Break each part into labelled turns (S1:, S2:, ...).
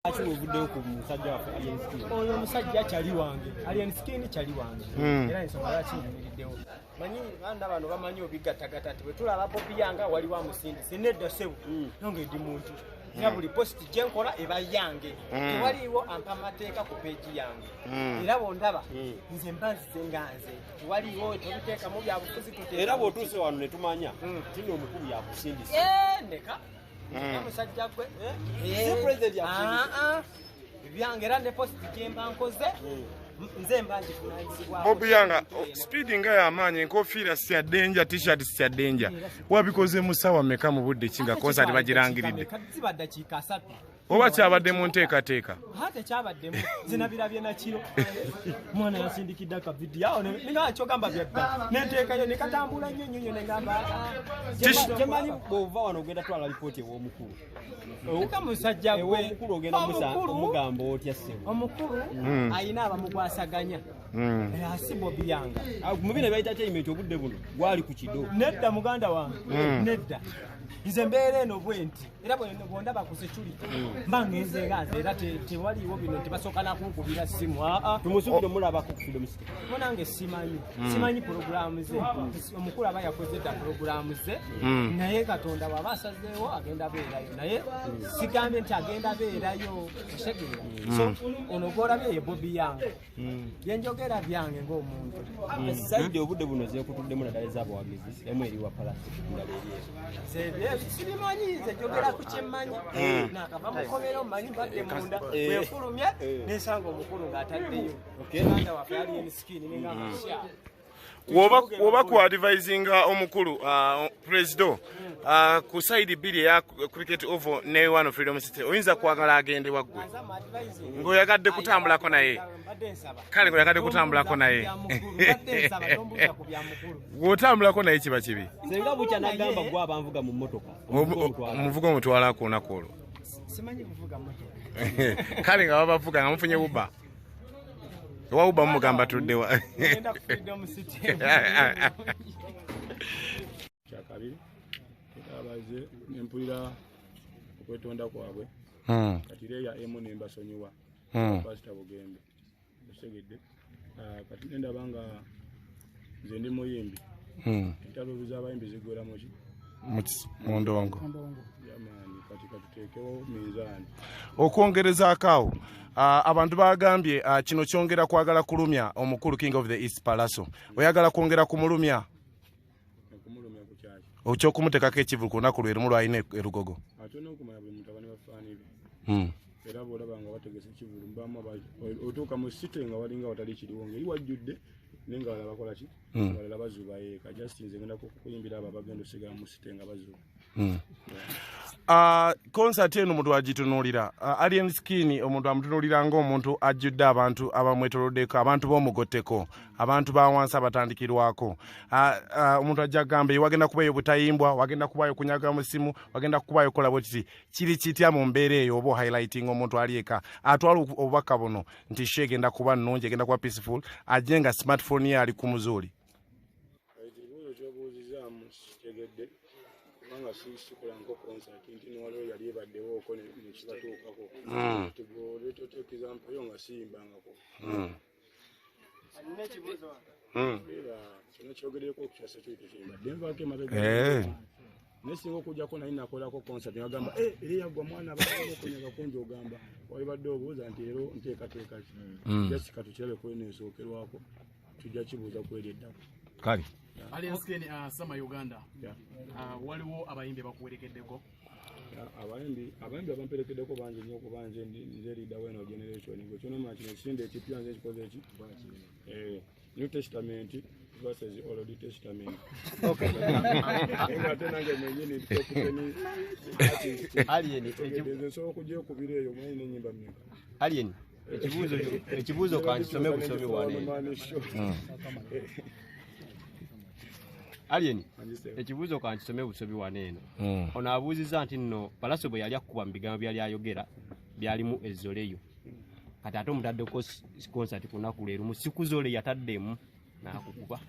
S1: Actually ovuddeyo ku musajja waffe Alien Skin.
S2: Oyo musajja kyali wange. Alien Skin kyali wange. Era ensonga lwaki nyimiriddewo. Manyi banda bano bamanyi obigattagatta ati bwe tulaba Bobi yanga wali wa musindisi nedda ssebu. Nonge ndi muntu. Era buli post gye nkola eba yange. Tewaliwo ampa amateeka ku peegi yange. Era bondaba nze mbanzize nganze. Tewaliwo tobiteeka mu byabufuzi tuteeka.
S1: Era bw'otuuse wano ne tumanya nti omukulu yakusindisa.
S2: Ndeka. Musajja gwe
S1: si president yakusindisa.
S2: Byange era ne post gye mba nkoze. Nze mba ngivunaanyizibwa.
S3: Bobi yanga speed nga y'amaanyi enkofiira si ya danger, t-shirt si ya danger. Wabikoze mu ssaawa mmeka mu budde kinga concert bagirangiridde?
S2: Ziba ddakiika 3.
S3: Oba kyabadde mu nteekateeka?
S2: Hate kyabadde zinabirabye na kiro. Mwana yasindikidde ka video ninga kyogamba byadda. Nenteekayo ne katambula nnyo ne ngamba
S1: Temanyi bw'ova wano ogenda twala lipooti ew'omukulu.
S2: Eka musajja gwe
S1: omukulu ogenda omugamba otya ssebo.
S2: Omukulu ayina abamugwasaganya. Si Bobi yanga.
S1: Mu bino bayita entertainment obudde buno gwali ku kido.
S2: Nedda muganda wange. Nedda. Nze mbeera eno bwenti era bwondaba ku security mba ngenze ngaze era tewaliwo bino tebasooka nakukubira simu.
S1: Tumusubire mulabako ku film city.
S2: Munange simanyi programu ze. Omukulu aba yakoze dda programu ze naye Katonda waba asazeewo agenda beerayo naye sigambye nti agenda beerayo kitegeera. So ono gw'olabye ye Bobi yange byenjogera byange ng'omuntu.
S1: Saidi obudde buno zeekutuddemu naddala ez'abawagizi emu eri wa Palaso ndala
S2: sibimanyi nze njogera ku kyemmanyi nakava mukomero mmanyi mbadde munda bwefulumye nesanga omukulu ng'ataddeyo muganda waffe Alien Skin nengamusya
S3: woba ku advisinga omukulu presido ku side bbiri eya cricket oval ne one of freedom city oyinza kwagala agende waggwe ng'oyagadde kutambulako naye kale ng'oyagadde kutambulako naye bw'otambulako naye kiba kibi
S1: senga bukya nagamba gwe abanvuga mu mmotoka
S3: omuvuga omutwala ku lunaku olwo
S2: simanyi kuvuga mmotoka
S3: kale nga babavuga nga mufunye buba wauba mugamba tuddewa
S4: kyakabiri abaze nempulira okwetonda kwabwe kati leya emu nembasonyiwa pasita bugembe osegedde kati nendaba nga nze ndi muyimbi entalo z'abayimbi zigwera muki
S3: mu ndongo
S4: yamaani kati katuteekewo minzaani
S3: okwongereza akaawo abantu bagambye kino kyongera kwagala kulumya omukulu King of the East Palaso oyagala kwongera kumulumya
S4: ku kyaki
S3: okyokumutekako ekivu ku lunaku lwe lumu lwalina erugogo
S4: ate n'okumanya buli muntu abane bafaani be era bw'olaba nga bategesa ekivulu mubamu otuuka mu site nga walinga watali kiriwo ngeri wajjudde naye nga balala bakola ki balala bazuba yeeka just nze ngenda kukuyimbira abo abagenda osigala mu site nga bazuba
S3: concert eno omuntu agitunuulira Alien Skin omuntu amutunuulira ng'omuntu ajjudde abantu abamwetoloddeko abantu b'omugotteko abantu ba wansi abatandikirwako omuntu ajja kugamba wagenda kubayo butayimbwa wagenda kubayo kunyaga musimu wagenda kubayo kola bwekiti kiri kitya mu mbeera eyo oba highlighting omuntu ali eka atwala obubaka buno nti she egenda kuba nnungi egenda kuba peaceful ajje nga smartphone ye ali ku muzuuli
S4: nga sikola nko concert nti nwaliwo yali ebaddewo oko nekibatuukako example yo nga siyimbangako era kino kyogereko okukya security kimbadde nvaako emabega nesinga okujjako naye nakolako concert nagamba eri yaggwa mwana abaokunyaga kungi ogamba walibadde obuuza nti ero nteekateeka ki just katukirabe kwenesookerwako tujja kibuuza kweri eddako
S3: kale
S5: Alien Skin sama Uganda waliwo abayimbi bakuwerekeddeko
S4: abayimbi abamperekeddeko bangi nnyo kubanje nze leader weno generation ngo kyonoma kino kisinde ekipya nze ekikoze eki New Testament versus Old Testament ate nange mwenyini tokuteni
S1: Alien
S4: so okujja okubira eyo mwenyi n'ennyimba mmeka
S1: Alien ekibuuzo kankisome busobe wane Alien ekibuuzo kankisome busobi wane eno ono abuuziza nti nno Palaso bwe yali akuba mu bigambo byali ayogera byalimu ezzoleyo kati ate omutaddeko concert ku lunaku leero mu siku zole yataddemu n'akukuba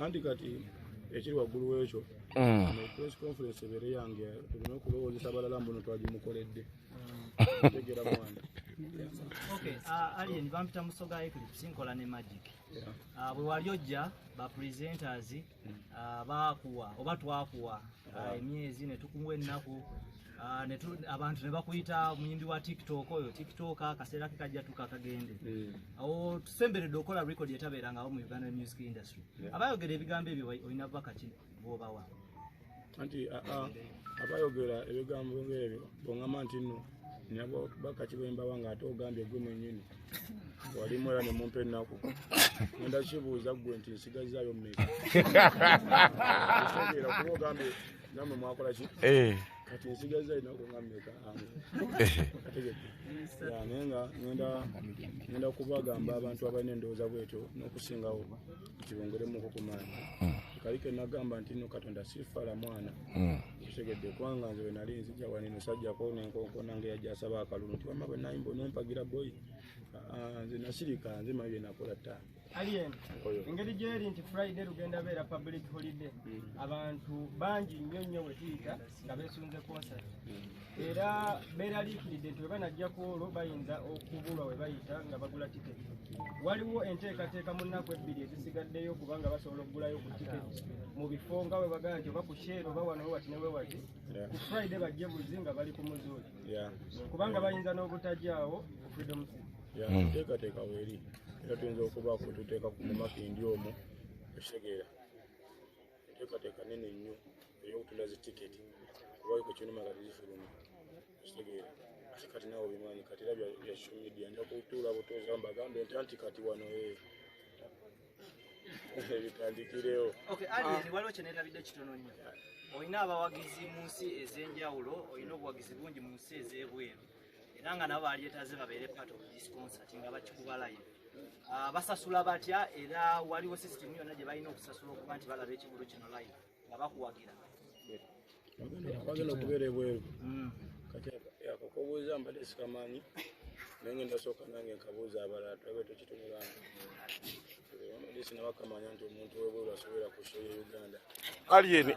S4: anti kati ekiri waggulu w'ekyo press conference ebere yange tulina okulowoozesa abalala mbuno twagimukoledde tegera mwana.
S6: Okay, Alien bampita musoga Eclipse nkola ne Magic. Bwe wali ojja ba presenters bakuwa oba twakuwa emyezi ne tukuwa ennaku abantu ne bakuyita muyimbi wa TikTok oyo TikTok akaseera kajja tukakagende. Awo tusemberedde okola record etabeerangawo mu Uganda music industry. Abayogera ebigambo ebyo olina bakati bobawa.
S4: Anti abayogera ebigambo ebyo bongama nti nno nyabo bakati bemba wanga ate ogambye gwe mwennyini wali mwera ne mumpe nako ngenda kibuuza gwe nti nsigazaayo mmeka kuba ogambye namwe mwakola ki kati nsigazaayo nako nga mmeka ngenda kubagamba abantu abalina endowooza bwetyo n'okusingawo kibongeremuko ku maanyi kalike nagamba nti no Katonda sifala mwana kitegedde kwanga nze nali nzija wanino sajjako n'enkonko nange yajja asaba akalulu nti wamma bwe nayimba nompagira boy nze nasirika nze maye nakola ttaano.
S2: Alien engeri gyeri nti Friday lugenda beera public holiday abantu bangi nnyo we tuyita nga beesunze concert era beeraliikiridde nti we banajjako olwo bayinza okubulwa we bayita nga bagula tiketi. Waliwo enteekateeka mu nnaku ebbiri ezisigaddeyo kubanga basobola okugulayo ku tiketi mu bifo nga we bagaa nti oba ku Shell oba wano we wati ne we wati ku Friday bajje buzi nga bali ku muzuuli kubanga bayinza n'obutajjaawo ku Freedom City.
S4: Enteekateeka weeri era tuyinza okubaako tuteeka ku mumakindi omwo ekitegeera enteekateeka nene nnyo ey'okutunda zitiketi kubayo ku kinuma kati zifuluma ekitegeera ate kati naawe bimanyi kati era bya social media nja kutuula butuuza mbagambe nti anti kati wano bitandikirewo.
S6: Okay, Alien waliwo kye neerabidde kitono nnyo. Olina abawagizi mu nsi ez'enjawulo, olina obuwagizi bungi mu nsi ez'ebweru. Era nga nabo balyetaaze babeere part of this concert nga bakikuba live. Basasula batya era waliwo system yonna gye balina okusasula okuba nti balaba ekigulu kino live nga bakuwagira.
S4: Bagenda okubeera ebweru kati akakobuuza mbadde sikamanyi naye ngenda sooka nange nkabuuza abalala tulabe tukitunulanga mbadde sinabakamanya nti omuntu webweru asobola ku show ye Uganda.
S3: Alien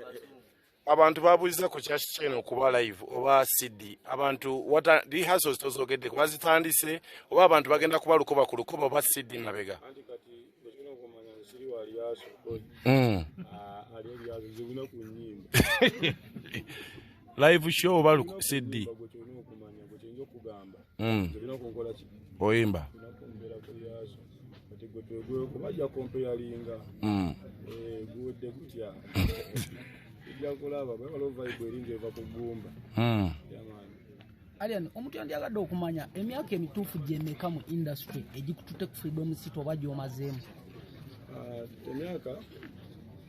S3: abantu babuuliza ku kyaki kyeno okuba live oba CD abantu rehearsals tozogedde bazitandise oba abantu bagenda kuba lukoba ku lukoba oba CD mabega.
S4: Anti kati ekirina okumanya nsiri wa liaso ali liaso zibuna ku nnyimba
S3: live show oba CD
S4: gwekirina okumanya gwekiyinza okugamba zirina okunkola ki
S3: oyimba
S4: nakumbeera ku liaso kati gwetwegweko bajja kompeyalinga guwedde gutya kulaba bwebala vibe eringa eva ku ggumba.
S7: Alien omuntu yandiyagadde okumanya emyaka emituufu gyemeka mu industry egikututte ku Freedom City oba gyomazeemu?
S4: Emyaka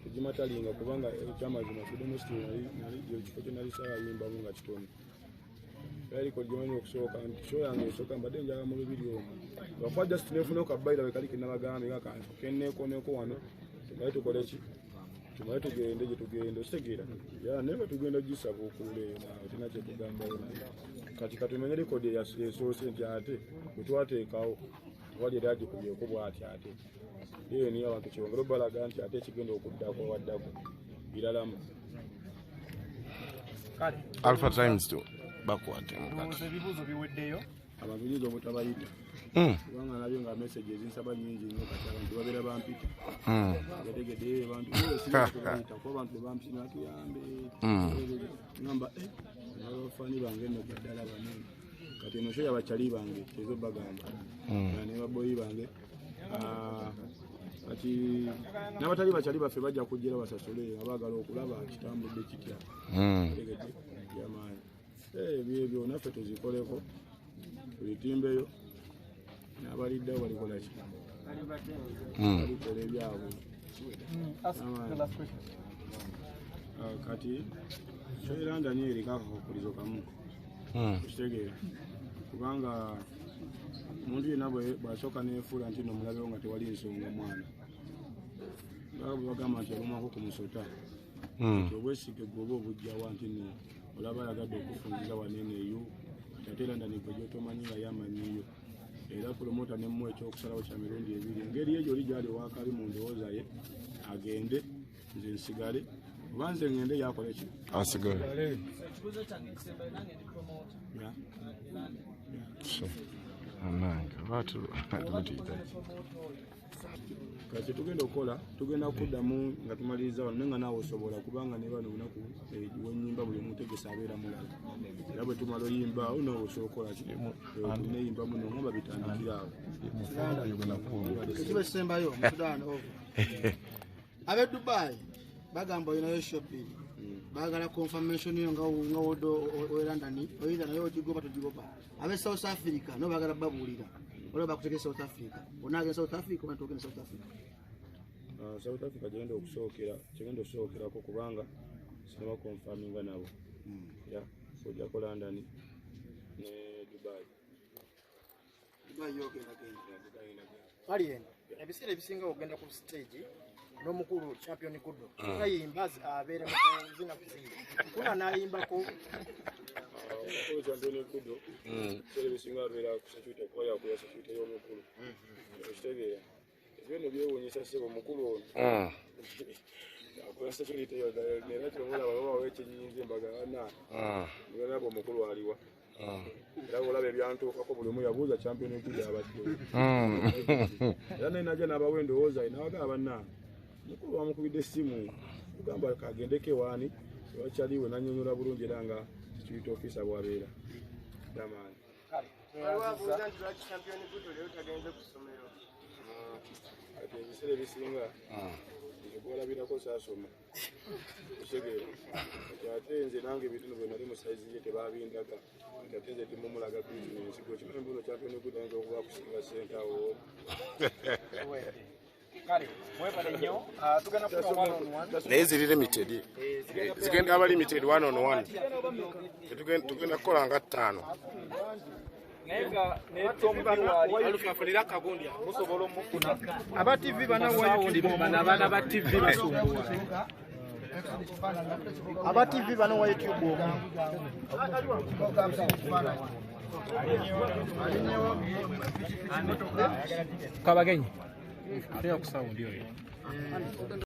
S4: egimatalinga kubanga ekyamazima Freedom City ekifo kye nali saayimbamu nga kitono yaliko gyemanyi okusooka nti show yange esooka mbadde njaga mu lubiri omwo lwakuba just nefuna okabayira wekali nabagambe kakanti kenneekoneeko wano tumaye tukole ki tumaye tugende gye tugenda okitegeera naye nga tugenda gisaba okuleeyo naawe tina kyetugambayo kati katumenye rekodi esoose nti ate bwe twateekawo tewali era gikubyeko bw'ati ate yeyo niyo abantu kyebongera obalaga nti ate kigenda okuddako waddako biralamu
S3: Alpha Times to bakwate
S2: ebibuuzo biweddeyo
S4: abantu nyinza obutabayita kubanga nabyo nga message ezinsaba nyingi nnyo kati abantu babeera bampita gategedde abantu bayita kuba abantu bebampita natuyambe ngamba abafaani bange nno gaddala banene kati eno shoya bakyali bange ezo bagamba ne baboyi bange kati n'abatali bakyali baffe bajja kujjera basasule nga baagala okulaba kitambudde kitya tegedde byamaanyi ebyo naffe tuzikoleko tulitimbeyo n'abaliddewo balikola ki balikola ebyabwe kati kyoyirandani eriko akakokulizo kamu kitegeera kubanga omuntu yenna bw'asooka neefuula nti nomulabewo nga tewali nsonga mwana nga bwe bagamba nti alumako ku musota nti obwesige gwe oba obujjawa nti no olaba ayagadde okufunzira wanene eyo ate erandani gwe gyotomanyi nga yamanyiyo era promota nemu ekyokusalawo kya mirundi ebiri engeri eyo oli gyali wakali mu ndowooza ye agende nze nsigale Banze ngende yakole ki?
S3: Asigale.
S4: Yeah.
S3: Ananga batu
S4: Kati tugenda okola tugenda kuddamu nga tumaliriza wano nga naawe osobola kubanga ne bano lunaku wenyimba buli mutegesa abeera mulala era bwe tumala oyimba onaawe osobola kirimu neyimba muno ngamba bitandikira awo
S8: ekiba kisembayo mu Sudan abe Dubai bagamba olinayo shopping bagala confirmation yo nga wodo o London oyinza nayo ogigoba togigoba abe South Africa no bagala babuulira olwo bakutegeka South Africa onaga South Africa bantu South Africa
S4: South Africa genda okusookera ko kubanga sinema confirminga nabo ya ojja ko London ne Dubai
S8: yogenda Alien ebiseera ebisinga ogenda ku stage n'omukulu champion kudo kayimbazi abeere mu zina kuzinga kuna nayimbako
S4: champion kudo ebisinga abeera ku security kwa ya security y'omukulu ekitegeera ebyo byewuunyisa sebo mukulu ono akola security yo nera tumola baba wekinyinze mbagana ngana bo mukulu aliwa era olaba ebyantuukako buli omu yabuuza champion kudo abadde era naye n'abawendowooza inawaga abanna mukulu wamukubidde essimu tugamba kagendeko ewaani wakyaliwe nanyonyola bulungi era nga security officer bwabeera damaani ate ebiseera ebisinga egwalabirako saasoma osegeera ate nze nange ebitundu bwe nali mu saizi ye tebabindaga ate nze timumulaga bizinesi gwekimanyi mbuno champion good ayinza okuba kusinga ssente awo
S3: naye ziri limited zigenda aba limited 1 on 1 tugenda kukola nga 5
S2: aba TV bana ba TV basumbuwa aba TV bana wa YouTube kabagenyi ate yakusawundi oyo